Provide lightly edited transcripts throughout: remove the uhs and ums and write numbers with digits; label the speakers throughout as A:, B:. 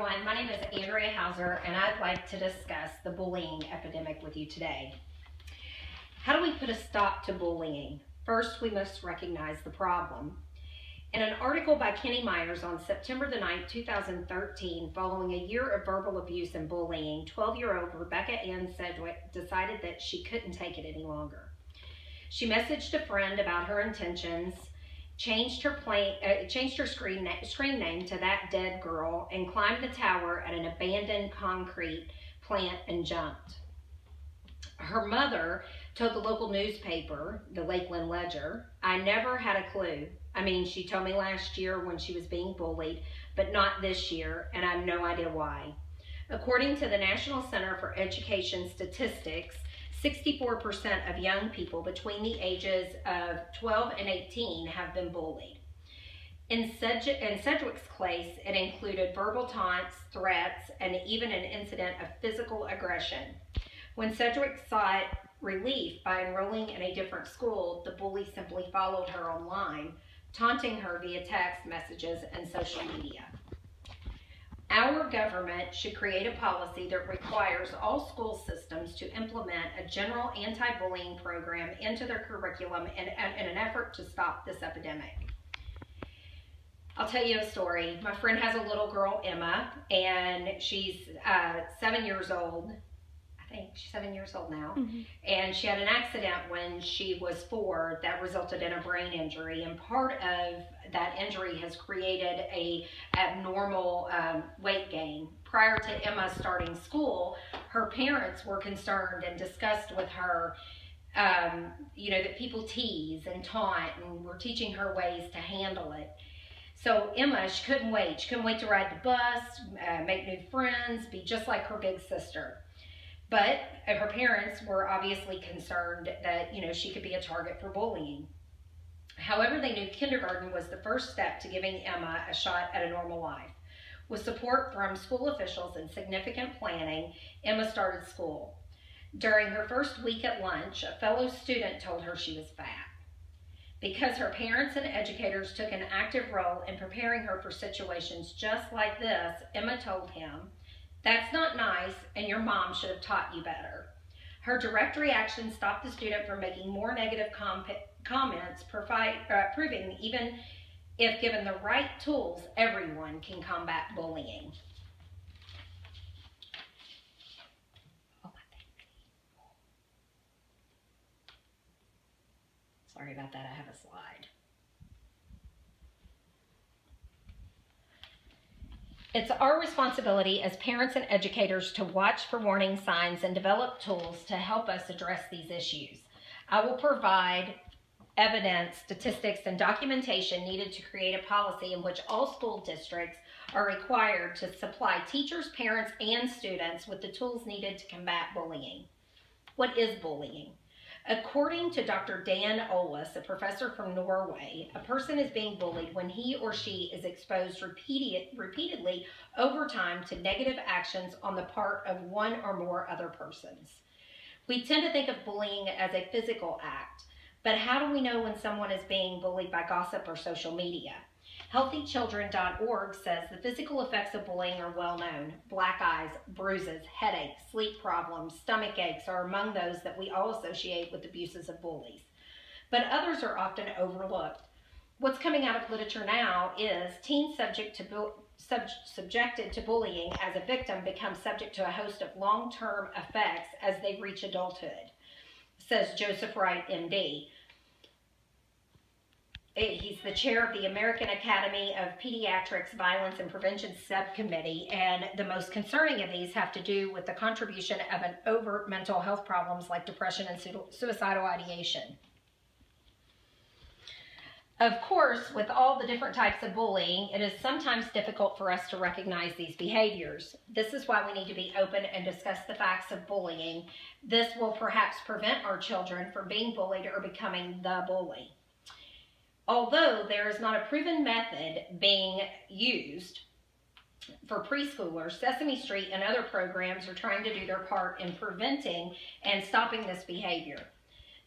A: everyone. My name is Andrea Houser, and I'd like to discuss the bullying epidemic with you today. How do we put a stop to bullying? First, we must recognize the problem. In an article by Kenny Myers on September the 9th, 2013, following a year of verbal abuse and bullying, 12-year-old Rebecca Ann Sedgwick decided that she couldn't take it any longer. She messaged a friend about her intentions, changed her screen name to That Dead Girl, and climbed the tower at an abandoned concrete plant and jumped. Her mother told the local newspaper, the Lakeland Ledger, "I never had a clue. I mean, she told me last year when she was being bullied, but not this year, and I have no idea why." According to the National Center for Education Statistics, 64% of young people between the ages of 12 and 18 have been bullied. In Sedgwick's case, it included verbal taunts, threats, and even an incident of physical aggression. When Sedgwick sought relief by enrolling in a different school, the bully simply followed her online, taunting her via text messages and social media. Our government should create a policy that requires all school systems to implement a general anti-bullying program into their curriculum in an effort to stop this epidemic. I'll tell you a story. My friend has a little girl, Emma, and she's 7 years old. I think she's 7 years old now. And she had an accident when she was 4 that resulted in a brain injury, and part of that injury has created a abnormal weight gain. Prior to Emma starting school, her parents were concerned and discussed with her that people tease and taunt, and were teaching her ways to handle it. So Emma, she couldn't wait. She couldn't wait to ride the bus, make new friends, be just like her big sister. But her parents were obviously concerned that, she could be a target for bullying. However, they knew kindergarten was the first step to giving Emma a shot at a normal life. With support from school officials and significant planning, Emma started school. During her first week at lunch, a fellow student told her she was fat. Because her parents and educators took an active role in preparing her for situations just like this, Emma told him, "That's not nice, and your mom should have taught you better." Her direct reaction stopped the student from making more negative comments, proving even if given the right tools, everyone can combat bullying. Sorry about that, I have a slide. It's our responsibility as parents and educators to watch for warning signs and develop tools to help us address these issues. I will provide evidence, statistics, and documentation needed to create a policy in which all school districts are required to supply teachers, parents, and students with the tools needed to combat bullying. What is bullying? According to Dr. Dan Olis, a professor from Norway, a person is being bullied when he or she is exposed repeatedly over time to negative actions on the part of one or more other persons. We tend to think of bullying as a physical act, but how do we know when someone is being bullied by gossip or social media? HealthyChildren.org says the physical effects of bullying are well known. Black eyes, bruises, headaches, sleep problems, stomach aches are among those that we all associate with abuses of bullies. But others are often overlooked. What's coming out of literature now is teens subjected to bullying as a victim become subject to a host of long-term effects as they reach adulthood, says Joseph Wright, MD. He's the chair of the American Academy of Pediatrics Violence and Prevention Subcommittee, and the most concerning of these have to do with the contribution of an overt mental health problems like depression and suicidal ideation. Of course, with all the different types of bullying, it is sometimes difficult for us to recognize these behaviors. This is why we need to be open and discuss the facts of bullying. This will perhaps prevent our children from being bullied or becoming the bully. Although there is not a proven method being used for preschoolers, Sesame Street and other programs are trying to do their part in preventing and stopping this behavior.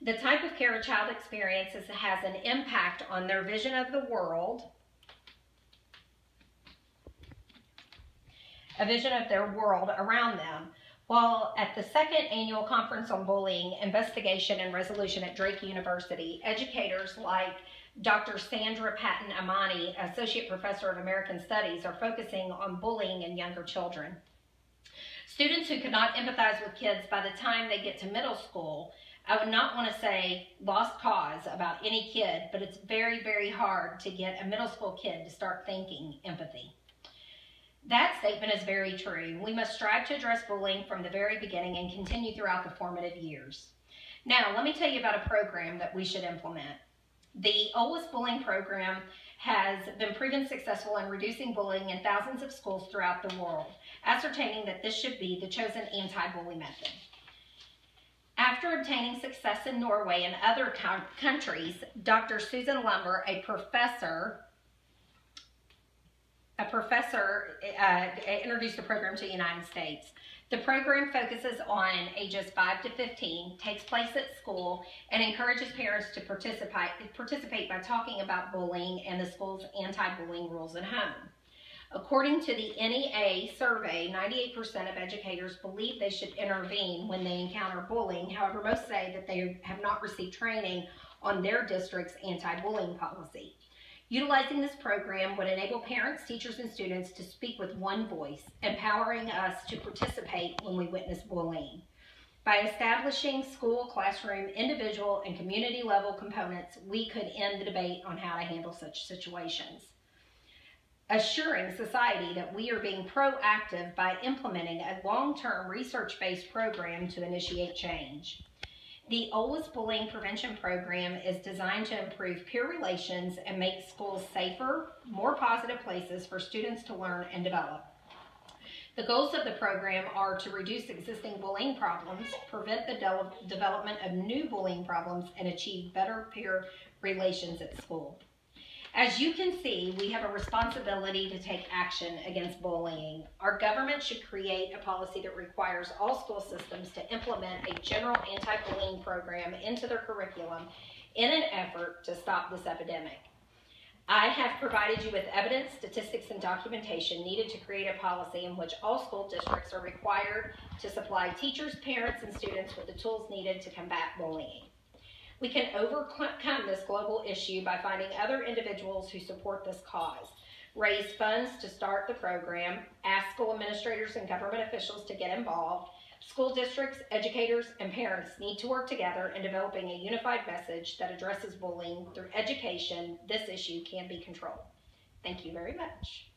A: The type of care a child experiences has an impact on their vision of the world, a vision of their world around them. While at the second annual Conference on Bullying, Investigation and Resolution at Drake University, educators like Dr. Sandra Patton Amani, Associate Professor of American Studies, are focusing on bullying in younger children. Students who could not empathize with kids by the time they get to middle school, I would not want to say lost cause about any kid, but it's very, very hard to get a middle school kid to start thinking empathy. That statement is very true. We must strive to address bullying from the very beginning and continue throughout the formative years. Now, let me tell you about a program that we should implement. The OLS bullying program has been proven successful in reducing bullying in thousands of schools throughout the world, ascertaining that this should be the chosen anti-bully method. After obtaining success in Norway and other countries, Dr. Susan Lumber, a professor introduced the program to the United States. The program focuses on ages 5 to 15, takes place at school, and encourages parents to participate by talking about bullying and the school's anti-bullying rules at home. According to the NEA survey, 98% of educators believe they should intervene when they encounter bullying. However, most say that they have not received training on their district's anti-bullying policy. Utilizing this program would enable parents, teachers, and students to speak with one voice, empowering us to participate when we witness bullying. By establishing school, classroom, individual, and community level components, we could end the debate on how to handle such situations. Assuring society that we are being proactive by implementing a long-term research-based program to initiate change. The OLS Bullying Prevention Program is designed to improve peer relations and make schools safer, more positive places for students to learn and develop. The goals of the program are to reduce existing bullying problems, prevent the development of new bullying problems, and achieve better peer relations at school. As you can see, we have a responsibility to take action against bullying. Our government should create a policy that requires all school systems to implement a general anti-bullying program into their curriculum in an effort to stop this epidemic. I have provided you with evidence, statistics, and documentation needed to create a policy in which all school districts are required to supply teachers, parents, and students with the tools needed to combat bullying. We can overcome this global issue by finding other individuals who support this cause, raise funds to start the program, ask school administrators and government officials to get involved. School districts, educators, and parents need to work together in developing a unified message that addresses bullying. Through education, this issue can be controlled. Thank you very much.